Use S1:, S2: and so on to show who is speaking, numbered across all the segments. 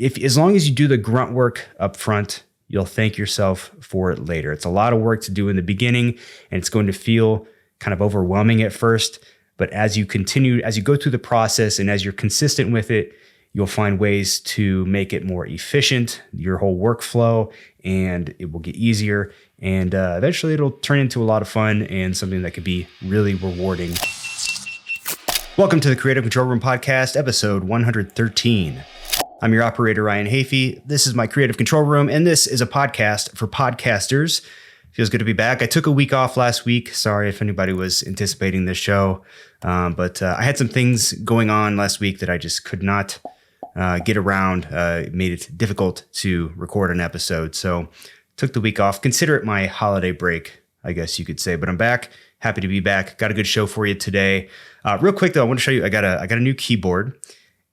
S1: if as long as you do the grunt work up front, you'll thank yourself for it later. It's a lot of work to do in the beginning, and it's going to feel kind of overwhelming at first. But as you go through the process and as you're consistent with it, you'll find ways to make it more efficient, your whole workflow, and it will get easier. And eventually it'll turn into a lot of fun and something that could be really rewarding. Welcome to the Creative Control Room Podcast, episode 113. I'm your operator, Ryan Hafey. This is my Creative Control Room, and this is a podcast for podcasters. Feels good to be back. I took a week off last week. Sorry if anybody was anticipating this show, but I had some things going on last week that I just could not get around. It made it difficult to record an episode, so took the week off. Consider it my holiday break, I guess you could say. But I'm back. Happy to be back. Got a good show for you today. Real quick though, I want to show you. I got a new keyboard.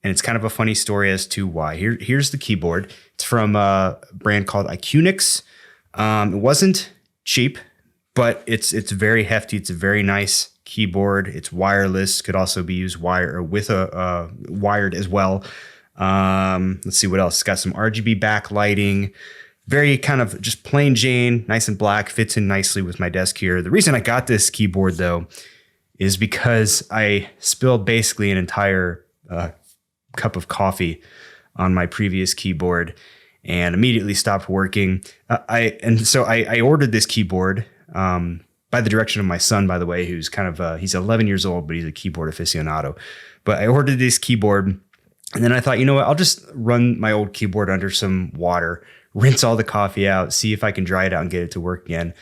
S1: And it's kind of a funny story as to why. Here's the keyboard. It's from a brand called Iqnix. It wasn't cheap, but it's very hefty. It's a very nice keyboard. It's wireless. Could also be used with a wired as well. Let's see what else. It's got some RGB backlighting. Very kind of just plain Jane, nice and black. Fits in nicely with my desk here. The reason I got this keyboard though is because I spilled basically an entire cup of coffee on my previous keyboard and immediately stopped working. So I ordered this keyboard by the direction of my son, by the way, who's kind of, he's 11 years old, but he's a keyboard aficionado. But I ordered this keyboard and then I thought, you know what, I'll just run my old keyboard under some water, rinse all the coffee out, see if I can dry it out and get it to work again.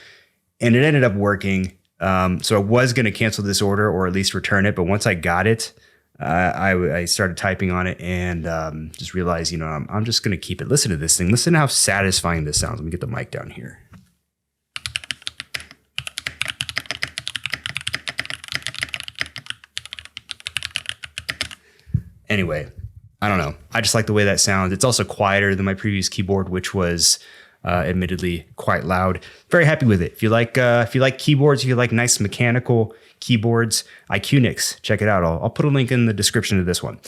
S1: And it ended up working. So I was going to cancel this order or at least return it. But once I got it, I started typing on it and just realized, you know, I'm just going to keep it. Listen to this thing. Listen to how satisfying this sounds. Let me get the mic down here. Anyway, I don't know. I just like the way that sounds. It's also quieter than my previous keyboard, which was admittedly quite loud. Very happy with it. If you like keyboards, if you like nice mechanical keyboards, Iqnix, check it out. I'll put a link in the description of this one.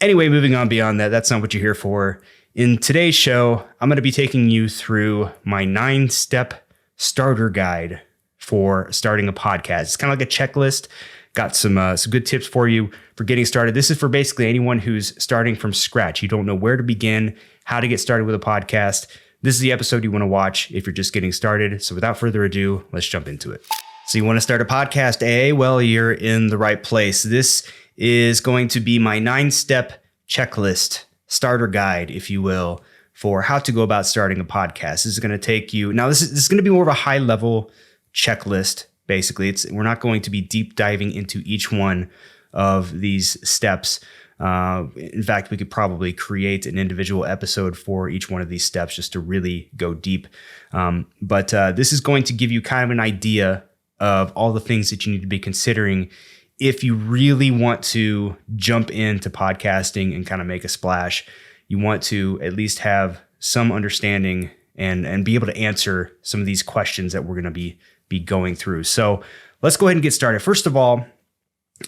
S1: Anyway, moving on beyond that, that's not what you're here for. In today's show, I'm going to be taking you through my 9-step starter guide for starting a podcast. It's kind of like a checklist. Got some good tips for you for getting started. This is for basically anyone who's starting from scratch. You don't know where to begin, how to get started with a podcast. This is the episode you want to watch if you're just getting started. So without further ado, let's jump into it. So you want to start a podcast, eh? Well, you're in the right place. This is going to be my 9-step checklist, starter guide, if you will, for how to go about starting a podcast. This is going to take you, now this is going to be more of a high level checklist. Basically, we're not going to be deep diving into each one of these steps. In fact, we could probably create an individual episode for each one of these steps just to really go deep. But this is going to give you kind of an idea of all the things that you need to be considering if you really want to jump into podcasting and kind of make a splash. You want to at least have some understanding and be able to answer some of these questions that we're going to be going through. So let's go ahead and get started. First of all,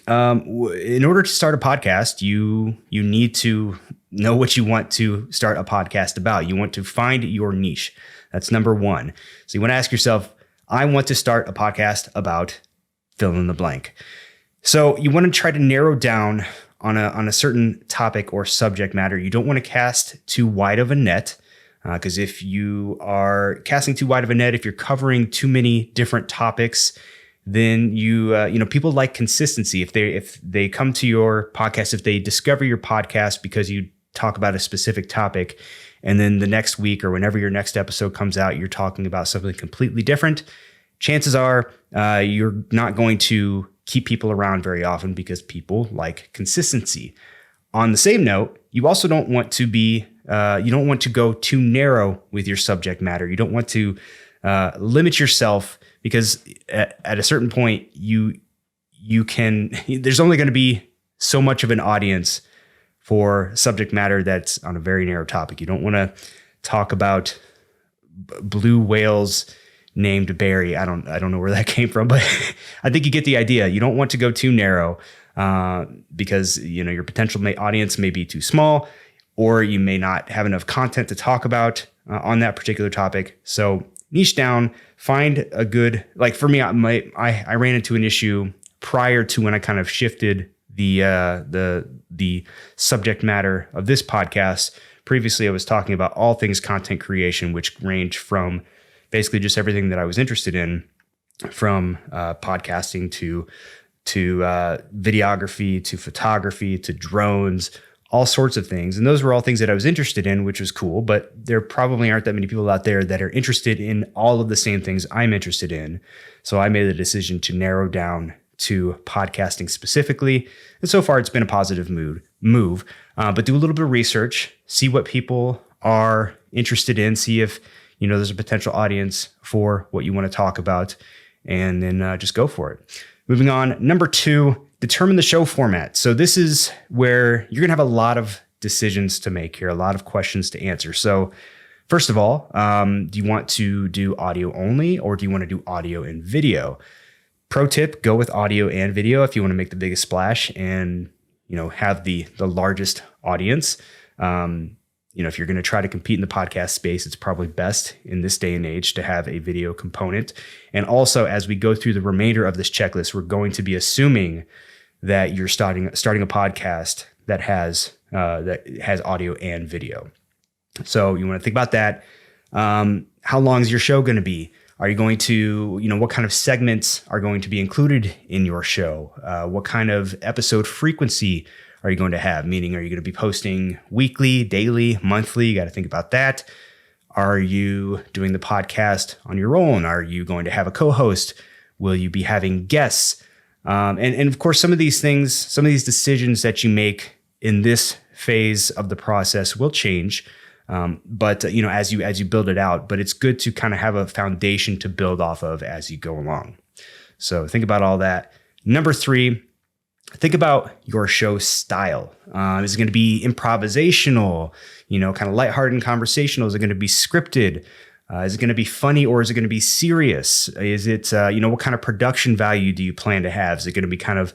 S1: in order to start a podcast, you need to know what you want to start a podcast about. You want to find your niche. That's number one. So you want to ask yourself, I want to start a podcast about fill in the blank. So you want to try to narrow down on a certain topic or subject matter. You don't want to cast too wide of a net, because if you are casting too wide of a net, if you're covering too many different topics, then people like consistency. If they come to your podcast, if they discover your podcast because you talk about a specific topic, and then the next week or whenever your next episode comes out, you're talking about something completely different, chances are you're not going to keep people around very often because people like consistency. On the same note, you also don't want to go too narrow with your subject matter. You don't want to limit yourself because at a certain point there's only going to be so much of an audience for subject matter that's on a very narrow topic. You don't want to talk about blue whales named Barry. I don't know where that came from, but I think you get the idea. You don't want to go too narrow because your potential audience may be too small, or you may not have enough content to talk about on that particular topic. So niche down, find a good, like for me, I ran into an issue prior to when I kind of shifted the subject matter of this podcast. Previously, I was talking about all things content creation, which ranged from basically just everything that I was interested in, from podcasting to videography, to photography, to drones, all sorts of things. And those were all things that I was interested in, which was cool, but there probably aren't that many people out there that are interested in all of the same things I'm interested in. So I made the decision to narrow down to podcasting specifically. And so far it's been a positive move, but do a little bit of research, see what people are interested in, see if, there's a potential audience for what you want to talk about, and then just go for it. Moving on. Number 2, determine the show format. So this is where you're going to have a lot of decisions to make here, a lot of questions to answer. So first of all, do you want to do audio only, or do you want to do audio and video? Pro tip, go with audio and video if you want to make the biggest splash and, have the largest audience. If you're going to try to compete in the podcast space, it's probably best in this day and age to have a video component. And also, as we go through the remainder of this checklist, we're going to be assuming that you're starting a podcast that has audio and video. So you want to think about that. How long is your show going to be? Are you going to, what kind of segments are going to be included in your show? What kind of episode frequency are you going to have? Meaning, are you going to be posting weekly, daily, monthly? You got to think about that. Are you doing the podcast on your own? Are you going to have a co-host? Will you be having guests? And of course, some of these things, some of these decisions that you make in this phase of the process will change. But as you build it out, but it's good to kind of have a foundation to build off of as you go along. So think about all that. Number 3, think about your show style. Is it going to be improvisational, kind of lighthearted and conversational? Is it going to be scripted? Is it going to be funny, or is it going to be serious? Is it, what kind of production value do you plan to have? Is it going to be kind of,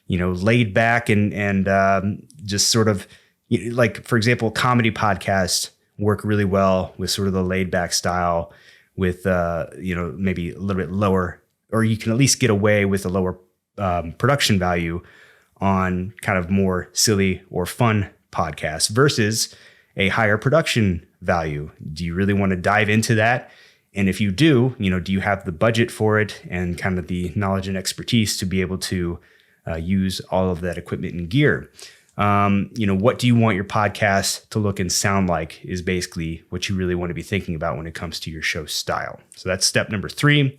S1: laid back and just sort of like, for example, comedy podcasts work really well with sort of the laid back style with, maybe a little bit lower, or you can at least get away with a lower production value on kind of more silly or fun podcasts versus a higher production value. Do you really want to dive into that? And if you do, do you have the budget for it and kind of the knowledge and expertise to be able to use all of that equipment and gear? What do you want your podcast to look and sound like is basically what you really want to be thinking about when it comes to your show style. So that's step number 3.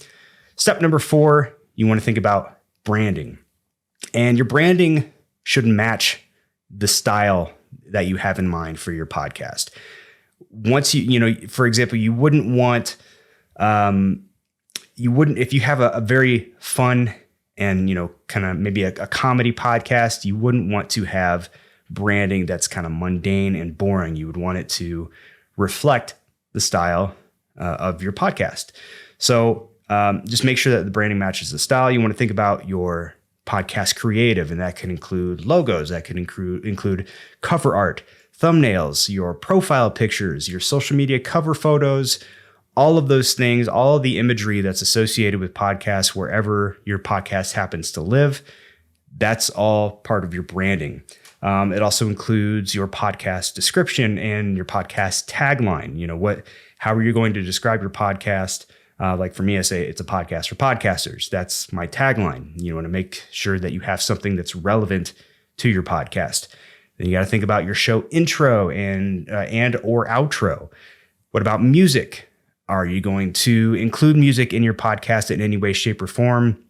S1: Step number 4, you want to think about branding. And your branding should match the style that you have in mind for your podcast. Once for example, you wouldn't want, if you have a very fun and, kind of maybe a comedy podcast, you wouldn't want to have branding that's kind of mundane and boring. You would want it to reflect the style of your podcast. So just make sure that the branding matches the style. You want to think about your podcast creative, and that can include logos, that can include cover art, thumbnails, your profile pictures, your social media cover photos, all of those things, all of the imagery that's associated with podcasts wherever your podcast happens to live. That's all part of your branding. It also includes your podcast description and your podcast tagline. How are you going to describe your podcast? Like for me, I say it's a podcast for podcasters. That's my tagline. You want to make sure that you have something that's relevant to your podcast. Then you got to think about your show intro and or outro. What about music? Are you going to include music in your podcast in any way, shape, or form?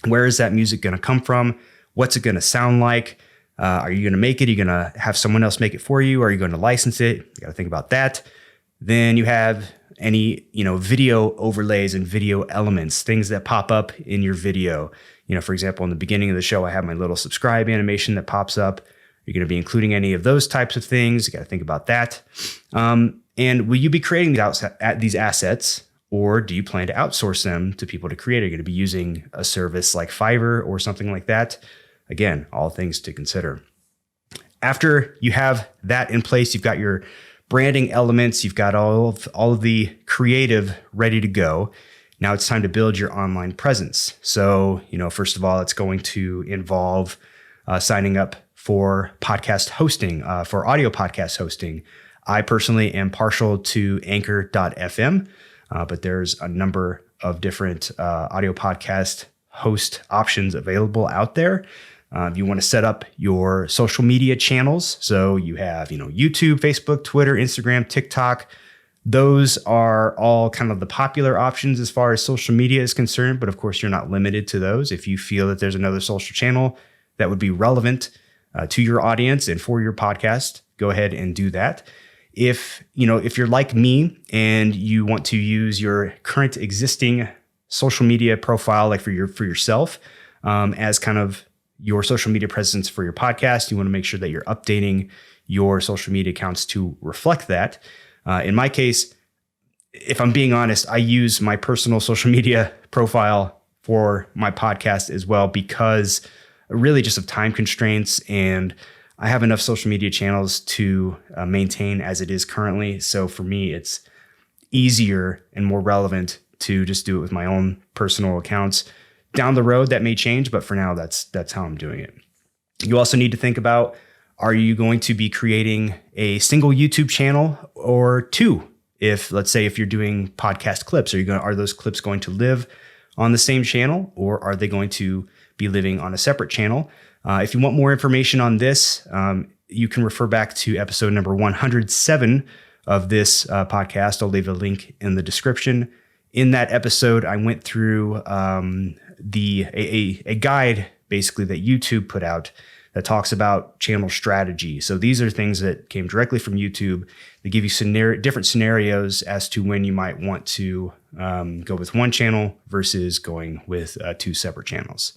S1: Where is that music going to come from? What's it going to sound like? Are you going to make it? Are you going to have someone else make it for you? Are you going to license it? You got to think about that. Then you have any, video overlays and video elements, things that pop up in your video. For example, in the beginning of the show, I have my little subscribe animation that pops up. You're going to be including any of those types of things. You got to think about that. And will you be creating these assets, or do you plan to outsource them to people to create? Are you going to be using a service like Fiverr or something like that? Again, all things to consider. After you have that in place, you've got your branding elements, you've got all of the creative ready to go. Now it's time to build your online presence. So, first of all, it's going to involve signing up for podcast hosting, for audio podcast hosting. I personally am partial to Anchor.fm, but there's a number of different audio podcast host options available out there. You want to set up your social media channels. So you have, YouTube, Facebook, Twitter, Instagram, TikTok. Those are all kind of the popular options as far as social media is concerned. But of course, you're not limited to those. If you feel that there's another social channel that would be relevant to your audience and for your podcast, go ahead and do that. If you're like me and you want to use your current existing social media profile, like for yourself, as kind of your social media presence for your podcast, you want to make sure that you're updating your social media accounts to reflect that. In my case, if I'm being honest, I use my personal social media profile for my podcast as well, because really just of time constraints, and I have enough social media channels to maintain as it is currently. So for me, it's easier and more relevant to just do it with my own personal accounts. Down the road, that may change, but for now, that's how I'm doing it. You also need to think about, are you going to be creating a single YouTube channel or two? Let's say you're doing podcast clips, are those clips going to live on the same channel, or are they going to be living on a separate channel? If you want more information on this, you can refer back to episode number 107 of this podcast. I'll leave a link in the description. In that episode, I went through a guide basically that YouTube put out that talks about channel strategy. So these are things that came directly from YouTube. They give you different scenarios as to when you might want to go with one channel versus going with two separate channels.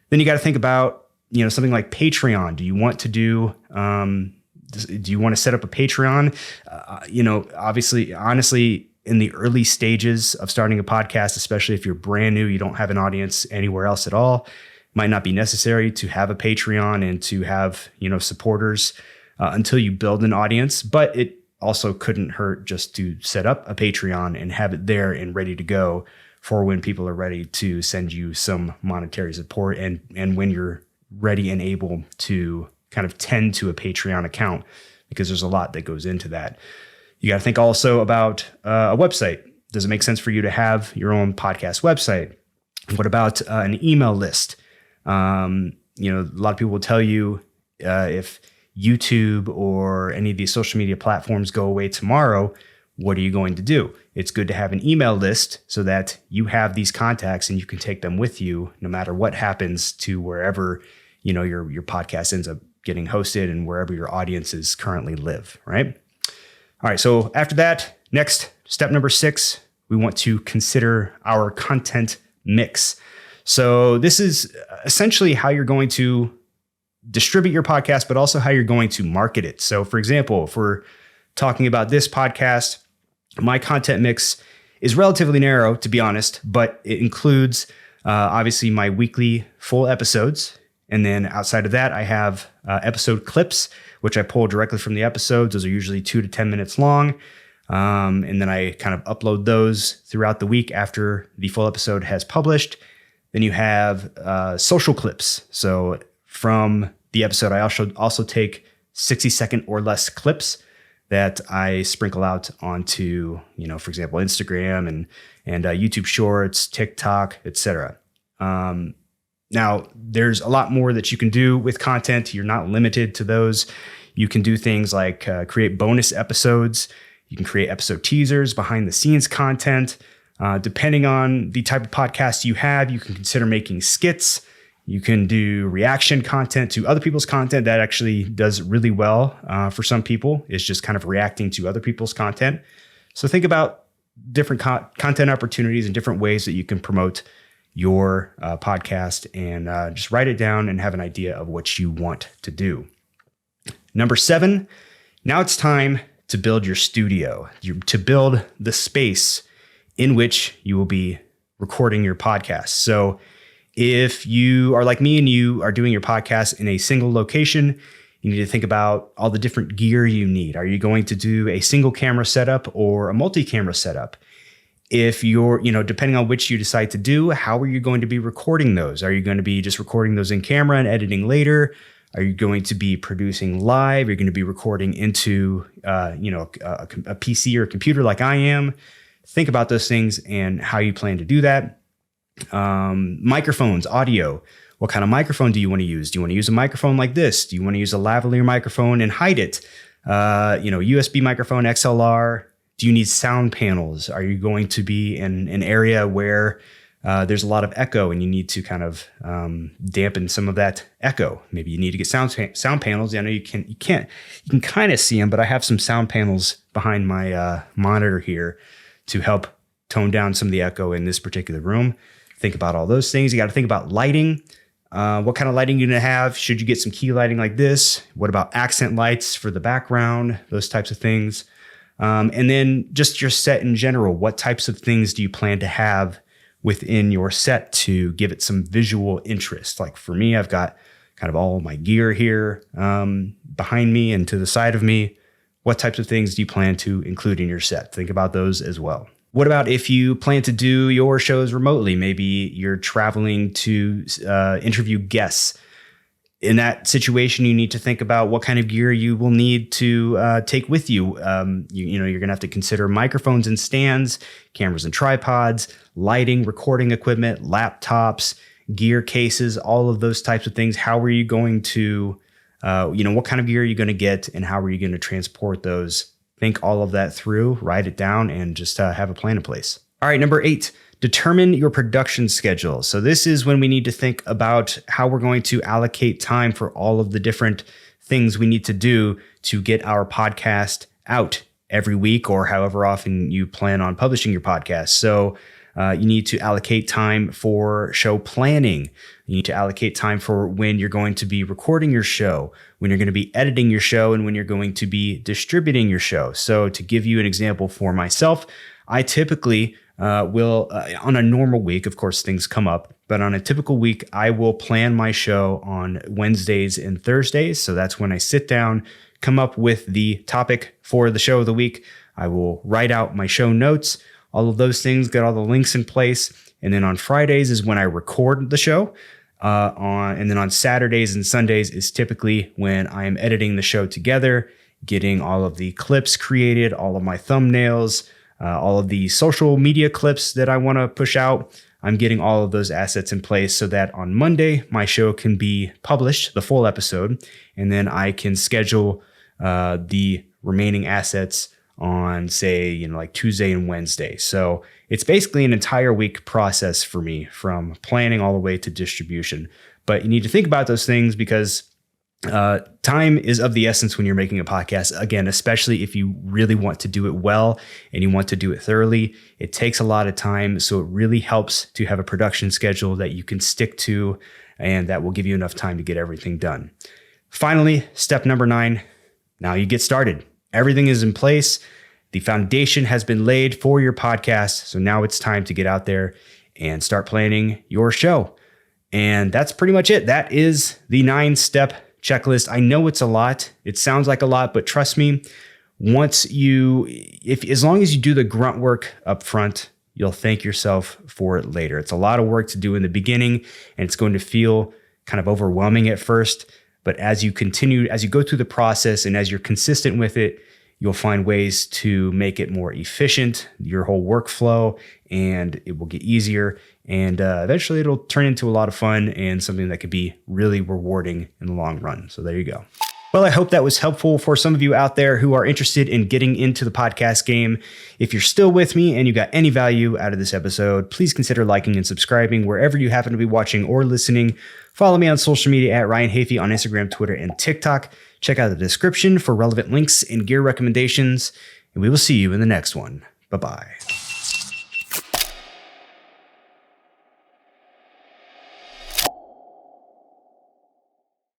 S1: Then you got to think about, something like Patreon. Do you want to do you want to set up a Patreon? Obviously, honestly, in the early stages of starting a podcast, especially if you're brand new, you don't have an audience anywhere else at all, might not be necessary to have a Patreon and to have, supporters until you build an audience. But it also couldn't hurt just to set up a Patreon and have it there and ready to go for when people are ready to send you some monetary support, and when you're ready and able to kind of tend to a Patreon account, because there's a lot that goes into that. You got to think also about a website. Does it make sense for you to have your own podcast website? What about an email list? A lot of people will tell you if YouTube or any of these social media platforms go away tomorrow, what are you going to do? It's good to have an email list so that you have these contacts and you can take them with you no matter what happens to wherever, your podcast ends up getting hosted and wherever your audiences currently live, right? All right, so after that, next, step number 6, we want to consider our content mix. So this is essentially how you're going to distribute your podcast, but also how you're going to market it. So for example, if we're talking about this podcast, my content mix is relatively narrow, to be honest, but it includes obviously my weekly full episodes. And then outside of that, I have episode clips, which I pull directly from the episodes. Those are usually 2 to 10 minutes long. And then I kind of upload those throughout the week after the full episode has published. Then you have social clips. So from the episode, I also take 60-second or less clips that I sprinkle out onto, for example, Instagram and YouTube Shorts, TikTok, etc. Now, there's a lot more that you can do with content. You're not limited to those. You can do things like create bonus episodes. You can create episode teasers, behind the scenes content. Depending on the type of podcast you have, you can consider making skits. You can do reaction content to other people's content. That actually does really well for some people. It's just kind of reacting to other people's content. So think about different content opportunities and different ways that you can promote your podcast, and just write it down and have an idea of what you want to do. Number 7, now it's time to build your studio, to build the space in which you will be recording your podcast. So if you are like me and you are doing your podcast in a single location, You need to think about all the different gear you need. Are you going to do a single camera setup or a multi-camera setup? If you're, depending on which you decide to do, how are you going to be recording those? Are you going to be just recording those in camera and editing later? Are you going to be producing live? Are you going to be recording into, a PC or a computer like I am? Think about those things and how you plan to do that. Microphones, audio. What kind of microphone do you want to use? Do you want to use a microphone like this? Do you want to use a lavalier microphone and hide it? USB microphone, XLR. Do you need sound panels? Are you going to be in an area where there's a lot of echo and you need to kind of dampen some of that echo? Maybe you need to get sound panels. I know you can kind of see them, but I have some sound panels behind my monitor here to help tone down some of the echo in this particular room. Think about all those things. You got to think about lighting. What kind of lighting you're going to have? Should you get some key lighting like this? What about accent lights for the background? Those types of things. And then just your set in general. What types of things do you plan to have within your set to give it some visual interest? Like for me, I've got kind of all my gear here behind me and to the side of me. What types of things do you plan to include in your set? Think about those as well. What about if you plan to do your shows remotely? Maybe you're traveling to interview guests. In that situation, you need to think about what kind of gear you will need to take with you. You're going to have to consider microphones and stands, cameras and tripods, lighting, recording equipment, laptops, gear cases, all of those types of things. How are you going to, what kind of gear are you going to get and how are you going to transport those? Think all of that through, write it down, and just have a plan in place. All right, number 8. Determine your production schedule. So this is when we need to think about how we're going to allocate time for all of the different things we need to do to get our podcast out every week or however often you plan on publishing your podcast. So you need to allocate time for show planning. You need to allocate time for when you're going to be recording your show, when you're going to be editing your show, and when you're going to be distributing your show. So to give you an example for myself, I typically will, on a normal week, of course, things come up, but on a typical week, I will plan my show on Wednesdays and Thursdays. So that's when I sit down, come up with the topic for the show of the week. I will write out my show notes, all of those things, get all the links in place. And then on Fridays is when I record the show. And then on Saturdays and Sundays is typically when I am editing the show together, getting all of the clips created, all of my thumbnails, all of the social media clips that I want to push out. I'm getting all of those assets in place so that on Monday, my show can be published, the full episode, and then I can schedule the remaining assets on, say, like Tuesday and Wednesday. So it's basically an entire week process for me from planning all the way to distribution. But you need to think about those things because time is of the essence when you're making a podcast. Again, especially if you really want to do it well and you want to do it thoroughly, it takes a lot of time. So it really helps to have a production schedule that you can stick to and that will give you enough time to get everything done. Finally, step number 9, now you get started. Everything is in place. The foundation has been laid for your podcast. So now it's time to get out there and start planning your show. And that's pretty much it. That is the 9-step checklist. I know it's a lot. It sounds like a lot, but trust me, as long as you do the grunt work up front, you'll thank yourself for it later. It's a lot of work to do in the beginning, and it's going to feel kind of overwhelming at first. But as you go through the process and as you're consistent with it, you'll find ways to make it more efficient, your whole workflow, and it will get easier. And eventually it'll turn into a lot of fun and something that could be really rewarding in the long run. So there you go. Well, I hope that was helpful for some of you out there who are interested in getting into the podcast game. If you're still with me and you got any value out of this episode, please consider liking and subscribing wherever you happen to be watching or listening. Follow me on social media at Ryan Hafey on Instagram, Twitter, and TikTok. Check out the description for relevant links and gear recommendations, and we will see you in the next one. Bye-bye.